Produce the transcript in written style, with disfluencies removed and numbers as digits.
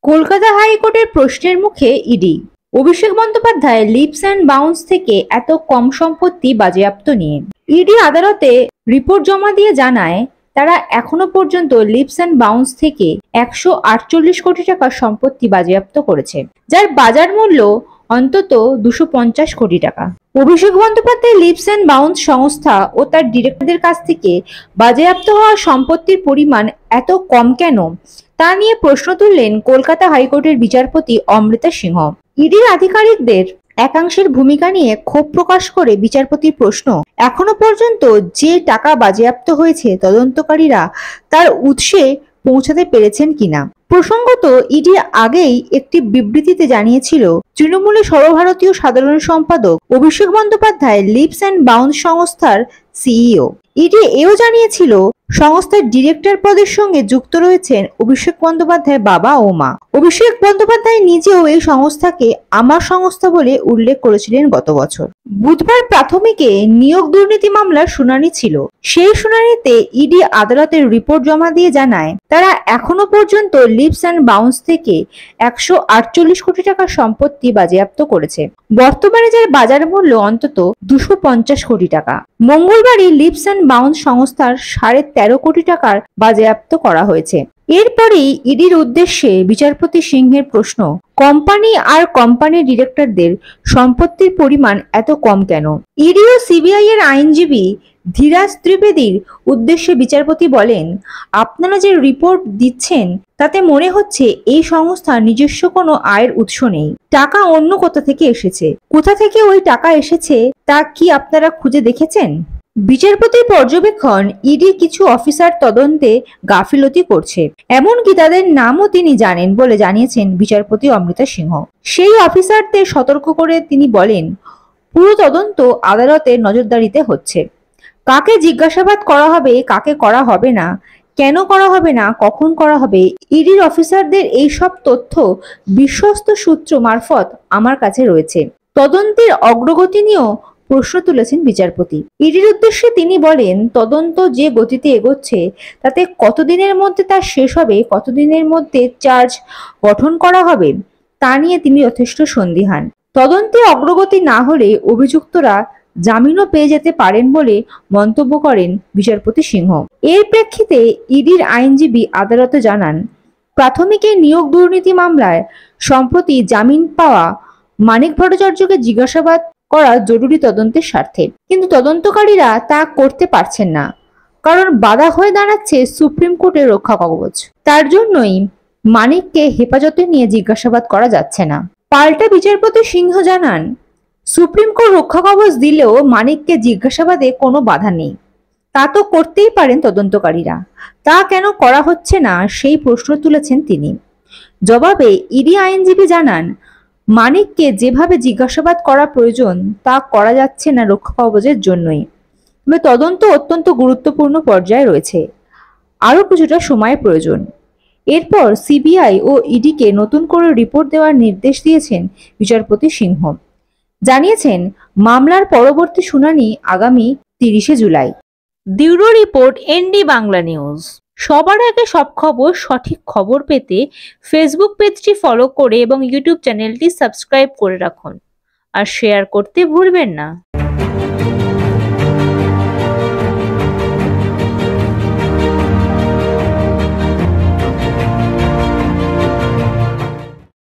কলকাতা হাইকোর্টের প্রশ্নের মুখে ED. Abhishek Bandyopadhyay leaps and bounds থেকে এত কম সম্পত্তি বাজেয়াপ্ত নিয়ে ইডি আদালতে রিপোর্ট জমা দিয়ে জানায়, তারা এখনো পর্যন্ত লিপস অ্যান্ড বাউন্স থেকে 148 কোটি টাকার সম্পত্তি বাজেয়াপ্ত করেছে, যার বাজার মূল্য অন্তত 250 কোটি টাকা। অভিষেক বন্দ্যোপাধ্যায় লিপস অ্যান্ড বাউন্স সংস্থা ও তার ডিরেক্টরদের কাছ থেকে বাজেয়াপ্ত হওয়া সম্পত্তির পরিমাণ এত কম কেন, তা নিয়ে প্রশ্ন তুললেন কলকাতা হাইকোর্টের বিচারপতি অমৃতা সিংহ। ইডির আধিকারিকদের একাংশের ভূমিকা নিয়ে ক্ষোভ প্রকাশ করে বিচারপতির প্রশ্ন, এখনো পর্যন্ত যে টাকা বাজেয়াপ্ত হয়েছে তদন্তকারীরা তার উৎসে পৌঁছাতে পেরেছেন কিনা। প্রসঙ্গত, ইডি আগেই একটি বিবৃতিতে জানিয়েছিল, তৃণমূলের সর্বভারতীয় সাধারণ সম্পাদক অভিষেক বন্দ্যোপাধ্যায় লিপস অ্যান্ড বাউন্স সংস্থার সিইও। ইডি এও জানিয়েছিল, সংস্থার ডিরেক্টর পদের সঙ্গে যুক্ত রয়েছেন অভিষেক বন্দ্যোপাধ্যায়ের বাবা ও মা। অভিষেক বন্দ্যোপাধ্যায় নিজেও এই সংস্থাকে আমার সংস্থা বলে উল্লেখ করেছিলেন গত বছর। বুধবার প্রাথমিকে নিয়োগ দুর্নীতি মামলার শুনানি ছিল। সেই শুনানিতে ইডি আদালতের রিপোর্ট জমা দিয়ে জানায়, তারা এখনো পর্যন্ত লিপস অ্যান্ড বাউন্স থেকে 148 কোটি টাকার সম্পত্তি বাজেয়াপ্ত করেছে, বর্তমানে যার বাজার মূল্য অন্তত 250 কোটি টাকা। মঙ্গলবারই লিপস অ্যান্ড বাউন্স সংস্থার 13.5 কোটি টাকার বাজেয়াপ্ত করা হয়েছে। এরপরেই ইডির উদ্দেশ্যে বিচারপতি সিংহের প্রশ্ন, কোম্পানি আর কোম্পানির ডিরেক্টরদের সম্পত্তির পরিমাণ এত কম কেন। ইডি ও সিবিআই এর আইনজীবী ধীরাজ ত্রিবেদীর উদ্দেশ্যে বিচারপতি বলেন, আপনারা যে রিপোর্ট দিচ্ছেন তাতে মনে হচ্ছে এই সংস্থার নিজস্ব কোনো আয়ের উৎস নেই, টাকা অন্য কোথা থেকে এসেছে। কোথা থেকে ওই টাকা এসেছে তা কি আপনারা খুঁজে দেখেছেন? বিচারপতির পর্যবেক্ষণ, ইডি কিছু অফিসার তদন্তে গাফিলতি করছে, এমনকি তাদের নামও তিনি জানেন বলে জানিয়েছেন বিচারপতি অমৃতা সিংহ। সেই অফিসারদের সতর্ক করে তিনি বলেন, পুরো তদন্ত আদালতের নজরদারিতে হচ্ছে। কাকে জিজ্ঞাসাবাদ করা হবে, কাকে করা হবে না, কেন করা হবে না, কখন করা হবে, ইডির অফিসারদের এই সব তথ্য বিশ্বস্ত সূত্র মারফত আমার কাছে রয়েছে। তদন্তের অগ্রগতি নিয়েও প্রশ্ন তুলেছেন বিচারপতি। ইডির উদ্দেশ্যে তিনি বলেন, তদন্ত যে গতিতে এগোচ্ছে তাতে কতদিনের মধ্যে তা শেষ হবে, কতদিনের মধ্যে চার্জ গঠন করা হবে, তা নিয়ে তিনি যথেষ্ট সন্দিহান। তদন্তে অগ্রগতি না হলে অভিযুক্তরা জামিনও পেয়ে যেতে পারেন বলে মন্তব্য করেন বিচারপতি সিংহ। এর প্রেক্ষিতে ইডির আইনজীবী আদালতে জানান, প্রাথমিকে নিয়োগ দুর্নীতি মামলায় সম্প্রতি জামিন পাওয়া মানিক ভট্টাচার্যকে জিজ্ঞাসাবাদ করা জরুরি তদন্তের স্বার্থে, কিন্তু তদন্তকারীরা তা করতে পারছেন না, কারণ বাধা হয়ে দাঁড়াচ্ছে সুপ্রিম কোর্টের রক্ষা কবচ। তার জন্যই মানিককে হেফাজতে নিয়ে জিজ্ঞাসাবাদ করা যাচ্ছে না। পাল্টা বিচারপতি সিংহ জানান, সুপ্রিম কোর্ট রক্ষা কবচ দিলেও মানিককে জিজ্ঞাসাবাদে কোনো বাধা নেই, তা তো করতেই পারেন তদন্তকারীরা, তা কেন করা হচ্ছে না সেই প্রশ্ন তুলেছেন তিনি। জবাবে ইডি আইনজীবী জানান, মানিককে যেভাবে জিজ্ঞাসাবাদ করা প্রয়োজন তা করা যাচ্ছে না রক্ষা কবচের জন্যই, তবে তদন্ত অত্যন্ত গুরুত্বপূর্ণ পর্যায়ে রয়েছে, আরো কিছুটা সময়ের প্রয়োজন। এরপর সিবিআই ও ইডিকে নতুন করে রিপোর্ট দেওয়ার নির্দেশ দিয়েছেন বিচারপতি সিংহ। জানিয়েছেন, মামলার পরবর্তী শুনানি আগামী 30 জুলাই। Bureau report, ND Bangla news. সবার আগে সব খবর, সঠিক খবর পেতে ফেসবুক পেজটি ফলো করে এবং ইউটিউব চ্যানেলটি সাবস্ক্রাইব করে রাখুন আর শেয়ার করতে ভুলবেন না।